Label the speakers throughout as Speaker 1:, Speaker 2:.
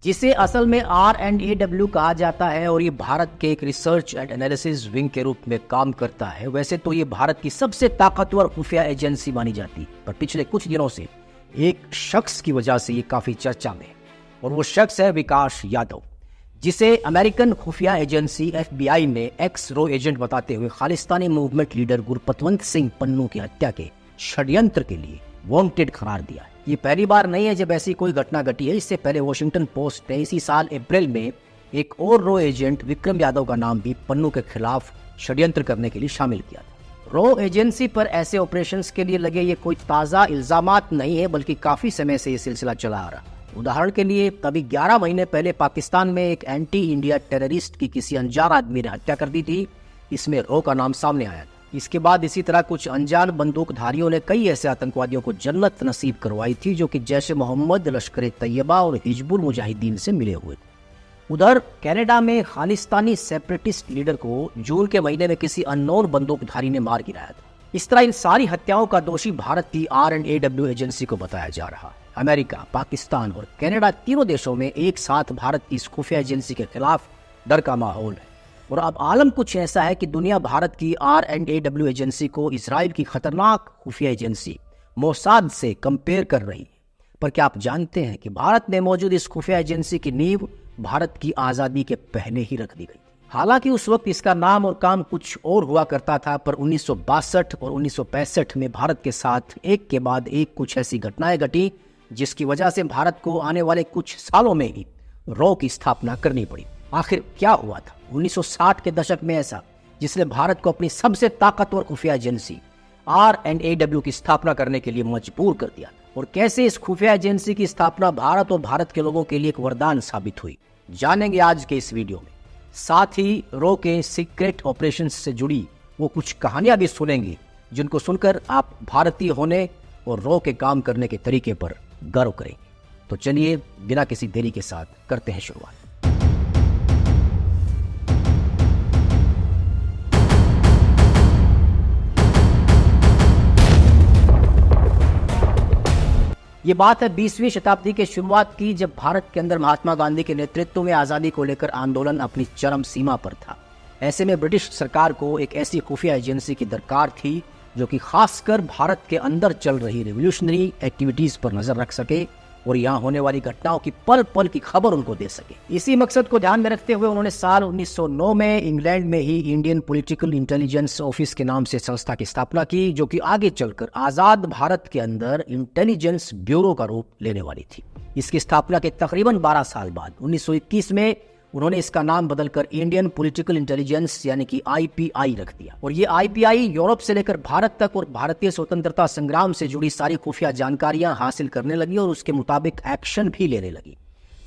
Speaker 1: जिसे असल में R&AW कहा जाता है और ये भारत के एक रिसर्च एंड एनालिसिस विंग के रूप में काम करता है। वैसे तो ये भारत की सबसे ताकतवर खुफिया एजेंसी मानी जाती है, पर पिछले कुछ दिनों से एक शख्स की वजह से ये काफी चर्चा में है और वो शख्स है विकास यादव, जिसे अमेरिकन खुफिया एजेंसी FBI ने एक्स रो एजेंट बताते हुए खालिस्तानी मूवमेंट लीडर गुरपतवंत सिंह पन्नू की हत्या के षड्यंत्र के लिए वांटेड करार दिया है। ये पहली बार नहीं है जब ऐसी कोई घटना घटी है। इससे पहले वॉशिंगटन पोस्ट ने इसी साल अप्रैल में एक और रो एजेंट विक्रम यादव का नाम भी पन्नू के खिलाफ षड्यंत्र करने के लिए शामिल किया था। रो एजेंसी पर ऐसे ऑपरेशंस के लिए लगे ये कोई ताज़ा इल्जामात नहीं है, बल्कि काफी समय से ये सिलसिला चला आ रहा। उदाहरण के लिए तभी 11 महीने पहले पाकिस्तान में एक एंटी इंडिया टेररिस्ट की किसी अनजान आदमी ने हत्या कर दी थी। इसमें रो का नाम सामने आया था। इसके बाद इसी तरह कुछ अनजान बंदूकधारियों ने कई ऐसे आतंकवादियों को जन्नत नसीब करवाई थी जो कि जैश-ए मोहम्मद, लश्कर तैयबा और हिजबुल मुजाहिदीन से मिले हुए थे। उधर कनाडा में खालिस्तानी सेपरेटिस्ट लीडर को जून के महीने में किसी अननोन बंदूकधारी ने मार गिराया था। इस तरह इन सारी हत्याओं का दोषी भारत की R&AW एजेंसी को बताया जा रहा है। अमेरिका, पाकिस्तान और कनाडा तीनों देशों में एक साथ भारत की इस खुफिया एजेंसी के खिलाफ डर का माहौल है और अब आलम कुछ ऐसा है कि दुनिया भारत की R&AW एजेंसी को इजराइल की खतरनाक खुफिया एजेंसी मोसाद से कंपेयर कर रही है। पर क्या आप जानते हैं कि भारत में मौजूद इस खुफिया एजेंसी की नींव भारत की आज़ादी के पहले ही रख दी गई। हालांकि उस वक्त इसका नाम और काम कुछ और हुआ करता था, पर 1962 और 1965 में भारत के साथ एक के बाद एक कुछ ऐसी घटनाएं घटी जिसकी वजह से भारत को आने वाले कुछ सालों में ही रो की स्थापना करनी पड़ी। आखिर क्या हुआ था 1960 के दशक में ऐसा जिसने भारत को अपनी सबसे ताकतवर खुफिया एजेंसी R&AW की स्थापना करने के लिए मजबूर कर दिया, और कैसे इस खुफिया एजेंसी की स्थापना भारत और भारत के लोगों के लिए एक वरदान साबित हुई, जानेंगे आज के इस वीडियो में। साथ ही रो के सीक्रेट ऑपरेशन से जुड़ी वो कुछ कहानियां भी सुनेंगे जिनको सुनकर आप भारतीय होने और रो के काम करने के तरीके पर गर्व करेंगे। तो चलिए बिना किसी देरी के साथ करते हैं शुरुआत। ये बात है 20वीं शताब्दी के शुरुआत की, जब भारत के अंदर महात्मा गांधी के नेतृत्व में आज़ादी को लेकर आंदोलन अपनी चरम सीमा पर था। ऐसे में ब्रिटिश सरकार को एक ऐसी खुफिया एजेंसी की दरकार थी जो कि खासकर भारत के अंदर चल रही रिवोल्यूशनरी एक्टिविटीज पर नजर रख सके और यहाँ होने वाली घटनाओं की पल पल की खबर उनको दे सके। इसी मकसद को ध्यान में रखते हुए उन्होंने साल 1909 में इंग्लैंड में ही इंडियन पॉलिटिकल इंटेलिजेंस ऑफिस के नाम से संस्था की स्थापना की, जो कि आगे चलकर आजाद भारत के अंदर इंटेलिजेंस ब्यूरो का रूप लेने वाली थी। इसकी स्थापना के तकरीबन 12 साल बाद 1921 में उन्होंने इसका नाम बदलकर इंडियन पॉलिटिकल इंटेलिजेंस यानी कि IPI रख दिया, और ये IPI यूरोप से लेकर भारत तक और भारतीय स्वतंत्रता संग्राम से जुड़ी सारी खुफिया जानकारियां हासिल करने लगी और उसके मुताबिक एक्शन भी लेने लगी।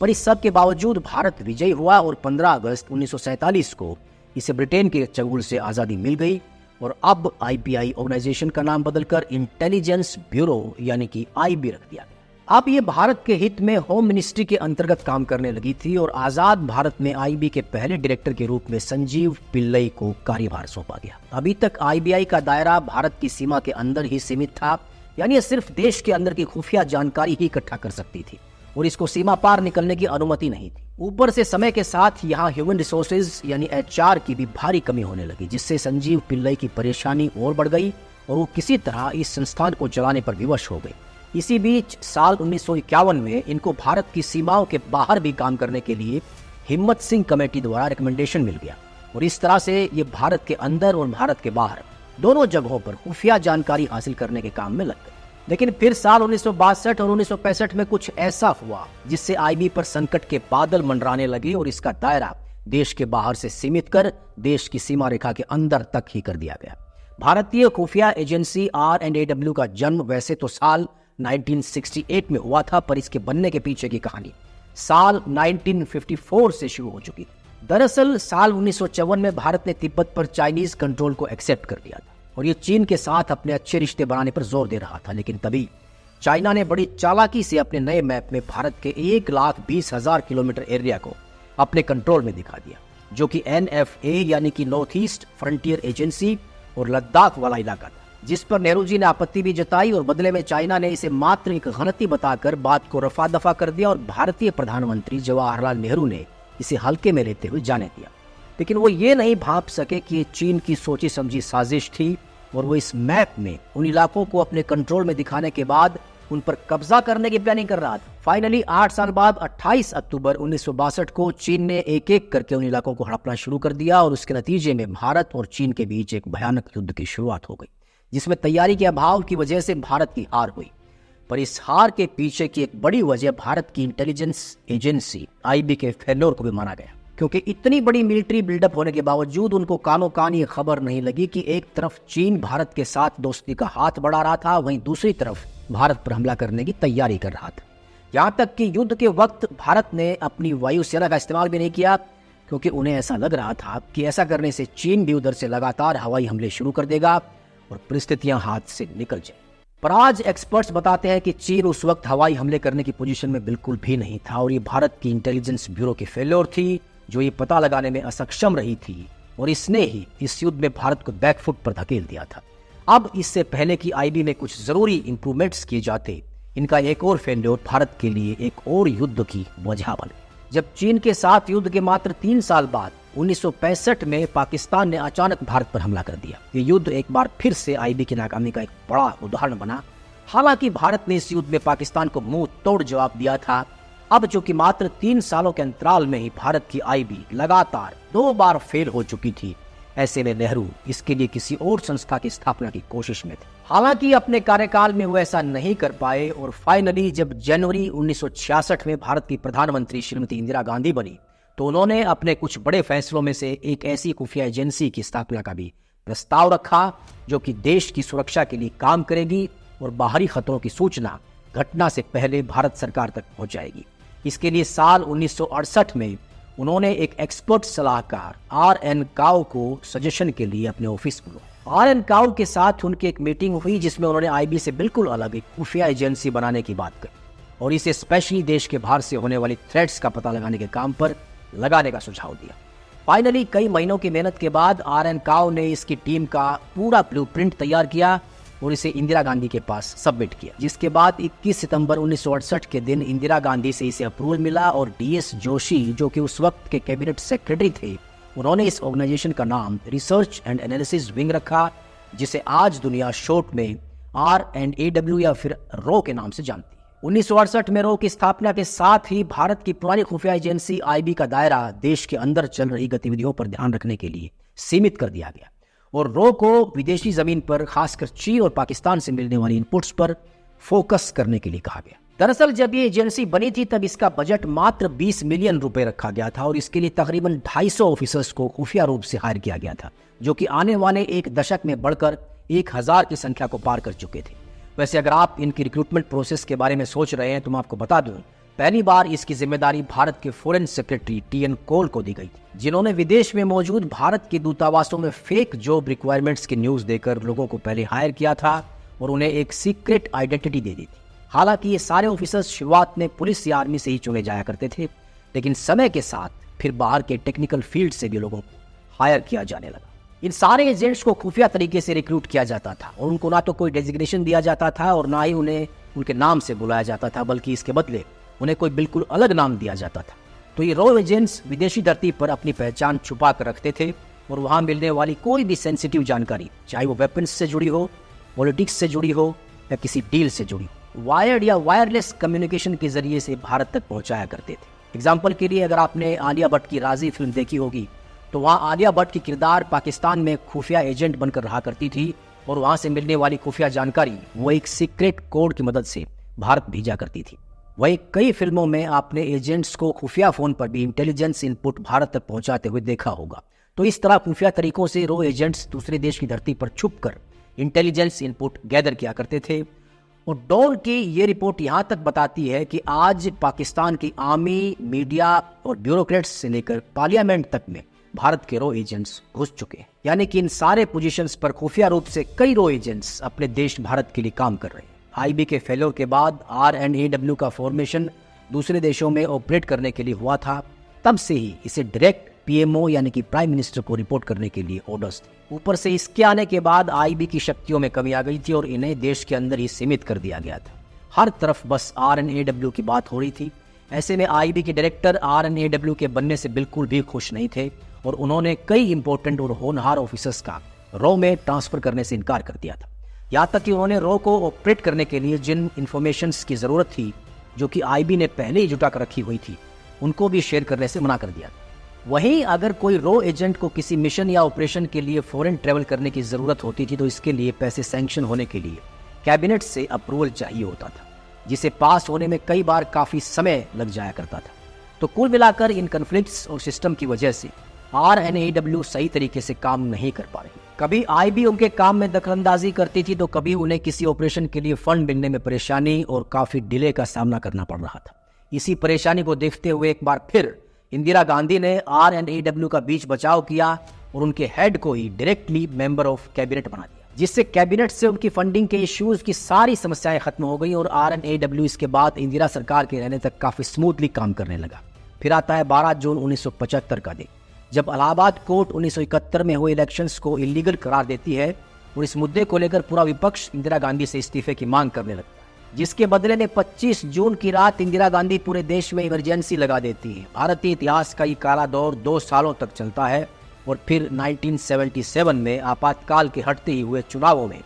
Speaker 1: पर इस सब के बावजूद भारत विजयी हुआ और 15 अगस्त 1947 को इसे ब्रिटेन के चंगुल से आज़ादी मिल गई और अब IPI ऑर्गेनाइजेशन का नाम बदलकर इंटेलिजेंस ब्यूरो यानी कि IB रख दिया गया। अब ये भारत के हित में होम मिनिस्ट्री के अंतर्गत काम करने लगी थी और आजाद भारत में IB के पहले डायरेक्टर के रूप में संजीव पिल्लई को कार्यभार सौंपा गया। अभी तक IBI का दायरा भारत की सीमा के अंदर ही सीमित था, यानी ये सिर्फ देश के अंदर की खुफिया जानकारी ही इकट्ठा कर सकती थी और इसको सीमा पार निकलने की अनुमति नहीं थी। ऊपर से समय के साथ यहाँ ह्यूमन रिसोर्सेज यानी HR की भी भारी कमी होने लगी, जिससे संजीव पिल्लई की परेशानी और बढ़ गई और वो किसी तरह इस संस्थान को चलाने पर विवश हो गए। इसी बीच साल 1951 में इनको भारत की सीमाओं के बाहर भी काम करने के लिए हिम्मत सिंह कमेटी द्वारा रिकमेंडेशन मिल गया और इस तरह से ये भारत के अंदर और भारत के बाहर दोनों जगहों पर खुफिया जानकारी हासिल करने के काम में लग गए। लेकिन फिर साल 1962 और 1965 में कुछ ऐसा हुआ जिससे IB पर संकट के बादल मंडराने लगे और इसका दायरा देश के बाहर से सीमित कर देश की सीमा रेखा के अंदर तक ही कर दिया गया। भारतीय खुफिया एजेंसी R&AW का जन्म वैसे तो साल 1968 में हुआ था, पर इसके बनने के पीछे की कहानी साल 1954 से शुरू हो चुकी थी। दरअसल साल 1954 में भारत ने तिब्बत पर चाइनीज कंट्रोल को एक्सेप्ट कर लिया था और ये चीन के साथ अपने अच्छे रिश्ते बनाने पर जोर दे रहा था। लेकिन तभी चाइना ने बड़ी चालाकी से अपने नए मैप में भारत के 1,20,000 किलोमीटर एरिया को अपने कंट्रोल में दिखा दिया, जो कि NFA यानी कि नॉर्थ ईस्ट फ्रंटियर एजेंसी और लद्दाख वाला इलाका था। जिस पर नेहरू जी ने आपत्ति भी जताई और बदले में चाइना ने इसे मात्र एक गलती बताकर बात को रफा दफा कर दिया और भारतीय प्रधानमंत्री जवाहरलाल नेहरू ने इसे हल्के में लेते हुए जाने दिया। लेकिन वो ये नहीं भांप सके कि ये चीन की सोची समझी साजिश थी और वो इस मैप में उन इलाकों को अपने कंट्रोल में दिखाने के बाद उन पर कब्जा करने की प्लानिंग कर रहा था। फाइनली 8 साल बाद 28 अक्टूबर 1962 को चीन ने एक एक करके उन इलाकों को हड़पना शुरू कर दिया और उसके नतीजे में भारत और चीन के बीच एक भयानक युद्ध की शुरुआत हो गई, जिसमें तैयारी के अभाव की वजह से भारत की हार हुई। पर इस हार के पीछे की एक बड़ी वजह भारत की इंटेलिजेंस एजेंसी आईबी के फेल्योर को भी माना गया, क्योंकि इतनी बड़ी मिलिट्री बिल्डअप होने के बावजूद उनको कानो कान ये खबर नहीं लगी कि एक तरफ चीन भारत के साथ दोस्ती का हाथ बढ़ा रहा था, वहीं दूसरी तरफ भारत पर हमला करने की तैयारी कर रहा था। यहाँ तक कि युद्ध के वक्त भारत ने अपनी वायुसेना का इस्तेमाल भी नहीं किया, क्योंकि उन्हें ऐसा लग रहा था कि ऐसा करने से चीन भी उधर से लगातार हवाई हमले शुरू कर देगा और परिस्थितियां हाथ से निकल जाए। पर आज एक्सपर्ट्स बताते हैं कि चीन उस वक्त हवाई हमले करने की पोजीशन में बिल्कुल भी नहीं था और ये भारत की इंटेलिजेंस ब्यूरो की फेल्योर थी, जो ये पता लगाने में असक्षम रही थी और इसने ही इस युद्ध में भारत को बैकफुट पर धकेल दिया था। अब इससे पहले कि आईबी में कुछ जरूरी इंप्रूवमेंट्स किए जाते, इनका एक और फेल्योर भारत के लिए एक और युद्ध की वजह बने। जब चीन के साथ युद्ध के मात्र 3 साल बाद 1965 में पाकिस्तान ने अचानक भारत पर हमला कर दिया। ये युद्ध एक बार फिर से आईबी की नाकामी का एक बड़ा उदाहरण बना। हालांकि भारत ने इस युद्ध में पाकिस्तान को मुंह तोड़ जवाब दिया था। अब जो कि मात्र 3 सालों के अंतराल में ही भारत की आईबी लगातार 2 बार फेल हो चुकी थी, ऐसे में नेहरू इसके लिए किसी और संस्था की स्थापना की कोशिश में थे। हालांकि अपने कार्यकाल में वो ऐसा नहीं कर पाए और फाइनली जब जनवरी 1966 में भारत की प्रधानमंत्री श्रीमती इंदिरा गांधी बनी, तो उन्होंने अपने कुछ बड़े फैसलों में से एक ऐसी खुफिया एजेंसी की स्थापना का भी प्रस्ताव रखा, जो कि देश की सुरक्षा के लिए काम करेगी और बाहरी खतरों की सूचना घटना से पहले भारत सरकार तक पहुंचाएगी। इसके लिए साल 1968 में उन्होंने एक एक्सपर्ट सलाहकार आर.एन. काओ को सजेशन के लिए अपने ऑफिस बुलाया। आर.एन. काओ के साथ उनकी एक मीटिंग हुई, जिसमें उन्होंने आईबी से बिल्कुल अलग एक खुफिया एजेंसी बनाने की बात कही और इसे स्पेशली देश के बाहर से होने वाली थ्रेट्स का पता लगाने के काम पर लगाने का सुझाव दिया। फाइनली कई महीनों की मेहनत के बाद आर.एन. काओ ने इसकी टीम का पूरा ब्लूप्रिंट तैयार किया और इसे इंदिरा गांधी के पास सबमिट किया, जिसके बाद 21 सितंबर 1968 के दिन इंदिरा गांधी से इसे अप्रूवल मिला और डी.एस. जोशी, जो कि उस वक्त के कैबिनेट सेक्रेटरी थे, उन्होंने इस ऑर्गेनाइजेशन का नाम रिसर्च एंड एनालिसिस विंग रखा, जिसे आज दुनिया शॉर्ट में R&AW या फिर रो के नाम से जानती है। 1968 में रो की स्थापना के साथ ही भारत की पुरानी खुफिया एजेंसी आईबी का दायरा देश के अंदर चल रही गतिविधियों पर ध्यान रखने के लिए सीमित कर दिया गया और रो को विदेशी जमीन पर खासकर चीन और पाकिस्तान से मिलने वाली इनपुट्स पर फोकस करने के लिए कहा गया। दरअसल जब ये एजेंसी बनी थी तब इसका बजट मात्र 20 मिलियन रुपए रखा गया था और इसके लिए तकरीबन 250 ऑफिसर्स को खुफिया रूप से हायर किया गया था, जो कि आने वाले एक दशक में बढ़कर 1000 की संख्या को पार कर चुके थे। वैसे अगर आप इनकी रिक्रूटमेंट प्रोसेस के बारे में सोच रहे हैं तो मैं आपको बता दूं, पहली बार इसकी जिम्मेदारी भारत के फॉरेन सेक्रेटरी टी.एन. कोल को दी गई थी, जिन्होंने विदेश में मौजूद भारत के दूतावासों में फेक जॉब रिक्वायरमेंट्स की न्यूज देकर लोगों को पहले हायर किया था और उन्हें एक सीक्रेट आइडेंटिटी दे दी थी। हालांकि ये सारे ऑफिसर्स शुरुआत में पुलिस या आर्मी से ही चुने जाया करते थे, लेकिन समय के साथ फिर बाहर के टेक्निकल फील्ड से भी लोगों को हायर किया जाने लगा। इन सारे एजेंट्स को खुफिया तरीके से रिक्रूट किया जाता था और उनको ना तो कोई डेजिग्नेशन दिया जाता था और ना ही उन्हें उनके नाम से बुलाया जाता था, बल्कि इसके बदले उन्हें कोई बिल्कुल अलग नाम दिया जाता था। तो ये रो एजेंट्स विदेशी धरती पर अपनी पहचान छुपा कर रखते थे और वहां मिलने वाली कोई भी सेंसिटिव जानकारी, चाहे वो वेपन्स से जुड़ी हो, पॉलिटिक्स से जुड़ी हो या किसी डील से जुड़ी हो, वायर्ड या वायरलेस कम्युनिकेशन के जरिए से भारत तक पहुंचाया करते थे। एग्जाम्पल के लिए अगर आपने आलिया भट्ट की राजी फिल्म देखी होगी तो वहाँ आलिया भट्ट की किरदार पाकिस्तान में खुफिया एजेंट बनकर रहा करती थी और वहाँ से मिलने वाली खुफिया जानकारी वो एक सीक्रेट कोड की मदद से भारत भेजा करती थी। वही कई फिल्मों में आपने एजेंट्स को खुफिया फोन पर भी इंटेलिजेंस इनपुट भारत तक पहुंचाते हुए देखा होगा। तो इस तरह खुफिया तरीकों से रो एजेंट्स दूसरे देश की धरती पर छुपकर इंटेलिजेंस इनपुट गैदर किया करते थे। और डॉल की ये रिपोर्ट यहाँ तक बताती है कि आज पाकिस्तान की आर्मी, मीडिया और ब्यूरोक्रेट्स से लेकर पार्लियामेंट तक में भारत के रो एजेंट्स घुस चुके हैं, यानी कि इन सारे पोजीशंस पर खुफिया रूप से कई रो एजेंट्स अपने देश भारत के लिए काम कर रहे हैं। आईबी के फेल्योर के बाद R&AW का फॉर्मेशन दूसरे देशों में ऑपरेट करने के लिए हुआ था। तब से ही इसे डायरेक्ट PMO यानी कि प्राइम मिनिस्टर को रिपोर्ट करने के लिए ऑर्डर्स थे। ऊपर से इसके आने के बाद आईबी की शक्तियों में कमी आ गई थी और इन्हें देश के अंदर ही सीमित कर दिया गया था। हर तरफ बस RNAW की बात हो रही थी। ऐसे में आईबी के डायरेक्टर RNAW के बनने से बिल्कुल भी खुश नहीं थे और उन्होंने कई इंपॉर्टेंट और होनहार ऑफिसर्स का रॉ में ट्रांसफर करने से इनकार कर दिया था। यहाँ तक कि उन्होंने रॉ को ऑपरेट करने के लिए जिन इंफॉर्मेशंस की ज़रूरत थी, जो कि आईबी ने पहले ही जुटा कर रखी हुई थी, उनको भी शेयर करने से मना कर दिया था। वहीं अगर कोई रॉ एजेंट को किसी मिशन या ऑपरेशन के लिए फॉरेन ट्रैवल करने की ज़रूरत होती थी तो इसके लिए पैसे सैंक्शन होने के लिए कैबिनेट से अप्रूवल चाहिए होता था, जिसे पास होने में कई बार काफ़ी समय लग जाया करता था। तो कुल मिलाकर इन कन्फ्लिक्ट्स और सिस्टम की वजह से RNAW सही तरीके से काम नहीं कर पा रही। कभी आईबी उनके काम में दखलंदाजी करती थी तो कभी उन्हें किसी ऑपरेशन के लिए फंड मिलने में परेशानी और काफ़ी डिले का सामना करना पड़ रहा था। इसी परेशानी को देखते हुए एक बार फिर इंदिरा गांधी ने RNAW का बीच बचाव किया और उनके हेड को ही डायरेक्टली मेंबर ऑफ कैबिनेट बना दिया, जिससे कैबिनेट से उनकी फंडिंग के इश्यूज की सारी समस्याएं खत्म हो गई और RNAW इसके बाद इंदिरा सरकार के रहने तक काफी स्मूथली काम करने लगा। फिर आता है 12 जून 1975 का दिन, जब इलाहाबाद कोर्ट 1971 में हुए इलेक्शंस को इलीगल करार देती है और इस मुद्दे को लेकर पूरा विपक्ष इंदिरा गांधी से इस्तीफे की मांग करने लगता है, जिसके बदले में 25 जून की रात इंदिरा गांधी पूरे देश में इमरजेंसी लगा देती है। भारतीय इतिहास का ये काला दौर 2 सालों तक चलता है और फिर 1977 में आपातकाल के हटते ही हुए चुनावों में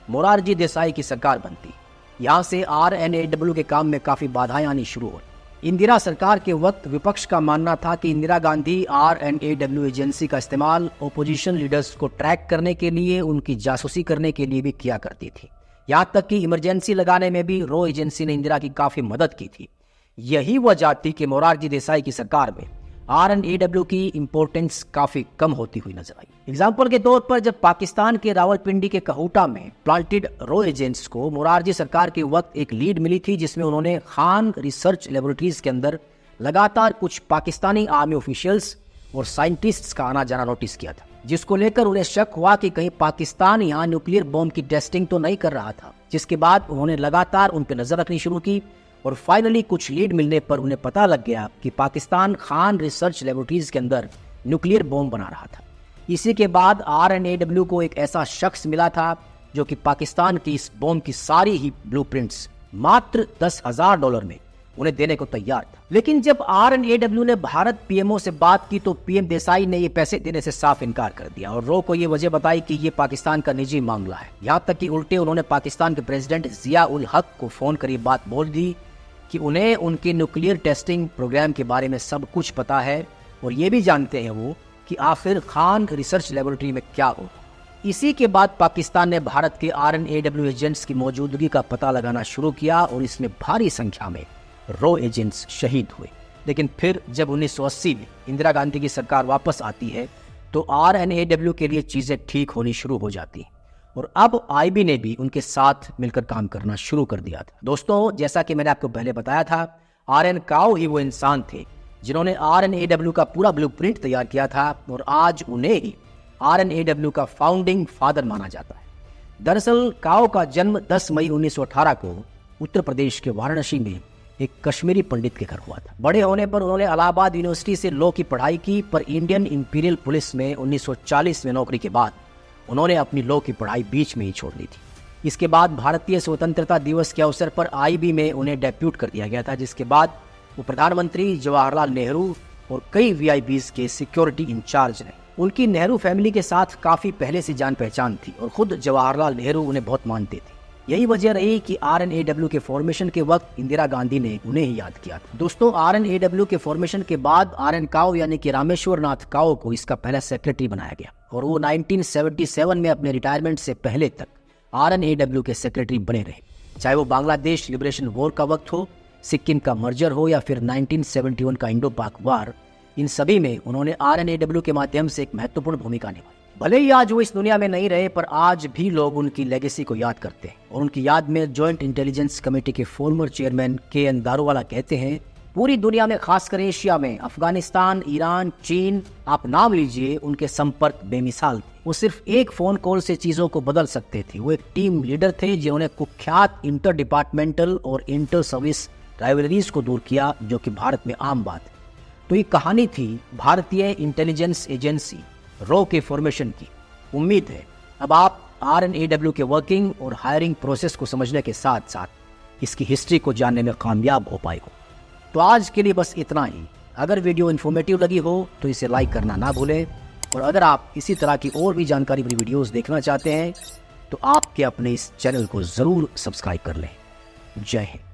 Speaker 1: मोरारजी देसाई की सरकार बनती। यहाँ से RNAW के काम में काफ़ी बाधाएं आनी शुरू हो। इंदिरा सरकार के वक्त विपक्ष का मानना था कि इंदिरा गांधी RNAW एजेंसी का इस्तेमाल ओपोजिशन लीडर्स को ट्रैक करने के लिए, उनकी जासूसी करने के लिए भी किया करती थी। यहाँ तक कि इमरजेंसी लगाने में भी रॉ एजेंसी ने इंदिरा की काफ़ी मदद की थी। यही वजह थी कि मोरारजी देसाई की सरकार में RNAW की इंपॉर्टेंस काफ़ी कम होती हुई नजर आई। एग्जाम्पल के तौर पर जब पाकिस्तान के रावलपिंडी के कहूटा में प्लांटेड रॉ एजेंट्स को मोरारजी सरकार के वक्त एक लीड मिली थी, जिसमें उन्होंने खान रिसर्च लेबोरेटरीज के अंदर लगातार कुछ पाकिस्तानी आर्मी ऑफिशियल्स और साइंटिस्ट्स का आना जाना नोटिस किया था, जिसको लेकर उन्हें शक हुआ कि कहीं पाकिस्तान यहाँ न्यूक्लियर बॉम्ब की टेस्टिंग तो नहीं कर रहा था। जिसके बाद उन्होंने लगातार उन पर नजर रखनी शुरू की और फाइनली कुछ लीड मिलने पर उन्हें पता लग गया कि पाकिस्तान खान रिसर्च लेबोरेटरीज के अंदर न्यूक्लियर बॉम्ब बना रहा था। इसी के बाद RNAW को एक ऐसा शख्स मिला था जो कि पाकिस्तान की इस बॉम्ब की सारी ही ब्लूप्रिंट्स मात्र $10,000 में उन्हें देने को तैयार था। लेकिन जब RNAW ने भारत PMO से बात की तो PM देसाई ने ये पैसे देने से साफ इनकार कर दिया और रॉ को ये वजह बताई कि ये पाकिस्तान का निजी मामला है। यहाँ तक कि उल्टे उन्होंने पाकिस्तान के प्रेसिडेंट जिया उल हक को फोन कर ये बात बोल दी कि उन्हें उनके न्यूक्लियर टेस्टिंग प्रोग्राम के बारे में सब कुछ पता है और ये भी जानते हैं वो कि आखिर खान रिसर्च लेबोरेटरी में क्या हो। इसी के बाद पाकिस्तान ने भारत के RNAW एजेंट्स की मौजूदगी का पता लगाना शुरू किया और इसमें भारी संख्या में रॉ एजेंट्स शहीद हुए। लेकिन फिर जब 1980 में इंदिरा गांधी की सरकार वापस आती है तो RNAW के लिए चीज़ें ठीक होनी शुरू हो जाती हैं और अब आईबी ने भी उनके साथ मिलकर काम करना शुरू कर दिया था। दोस्तों, जैसा कि मैंने आपको पहले बताया था, RN काओ ही वो इंसान थे जिन्होंने RNAW का पूरा ब्लूप्रिंट तैयार किया था और आज उन्हें ही RNAW का फाउंडिंग फादर माना जाता है। दरअसल काओ का जन्म 10 मई 1918 को उत्तर प्रदेश के वाराणसी में एक कश्मीरी पंडित के घर हुआ था। बड़े होने पर उन्होंने इलाहाबाद यूनिवर्सिटी से लॉ की पढ़ाई की, पर इंडियन इंपीरियल पुलिस में 1940 में नौकरी के बाद उन्होंने अपनी लॉ की पढ़ाई बीच में ही छोड़ दी थी। इसके बाद भारतीय स्वतंत्रता दिवस के अवसर पर आईबी में उन्हें डेप्यूट कर दिया गया था, जिसके बाद वो प्रधानमंत्री जवाहरलाल नेहरू और कई VIPs के सिक्योरिटी इंचार्ज रहे। उनकी नेहरू फैमिली के साथ काफ़ी पहले से जान पहचान थी और खुद जवाहरलाल नेहरू उन्हें बहुत मानते थे। यही वजह रही कि RNAW के फॉर्मेशन के वक्त इंदिरा गांधी ने उन्हें ही याद किया था। दोस्तों, RNAW के फॉर्मेशन के बाद RN काओ यानी कि रामेश्वर नाथ काओ को इसका पहला सेक्रेटरी बनाया गया और वो 1977 में अपने रिटायरमेंट से पहले तक RNAW के सेक्रेटरी बने रहे। चाहे वो बांग्लादेश लिबरेशन वॉर का वक्त हो, सिक्किम का मर्जर हो या फिर 1971 का इंडो पाक वार, इन सभी में उन्होंने RNAW के माध्यम से एक महत्वपूर्ण भूमिका निभाई। भले ही आज वो इस दुनिया में नहीं रहे, पर आज भी लोग उनकी लेगेसी को याद करते हैं और उनकी याद में जॉइंट इंटेलिजेंस कमेटी के फॉर्मर चेयरमैन KN दारूवाला कहते हैं, पूरी दुनिया में खासकर एशिया में अफगानिस्तान, ईरान, चीन, आप नाम लीजिए, उनके संपर्क बेमिसाल थे। वो सिर्फ एक फोन कॉल से चीजों को बदल सकते थे। वो एक टीम लीडर थे जिन्होंने कुख्यात इंटर डिपार्टमेंटल और इंटर सर्विस राइवलरीज को दूर किया, जो कि भारत में आम बात है। तो ये कहानी थी भारतीय इंटेलिजेंस एजेंसी रॉ के फॉर्मेशन की उम्मीद है अब आप RNAW के वर्किंग और हायरिंग प्रोसेस को समझने के साथ साथ इसकी हिस्ट्री को जानने में कामयाब हो पाए हो। तो आज के लिए बस इतना ही। अगर वीडियो इन्फॉर्मेटिव लगी हो तो इसे लाइक करना ना भूलें, और अगर आप इसी तरह की और भी जानकारी भरी वीडियोस देखना चाहते हैं तो आपके अपने इस चैनल को ज़रूर सब्सक्राइब कर लें। जय हिंद।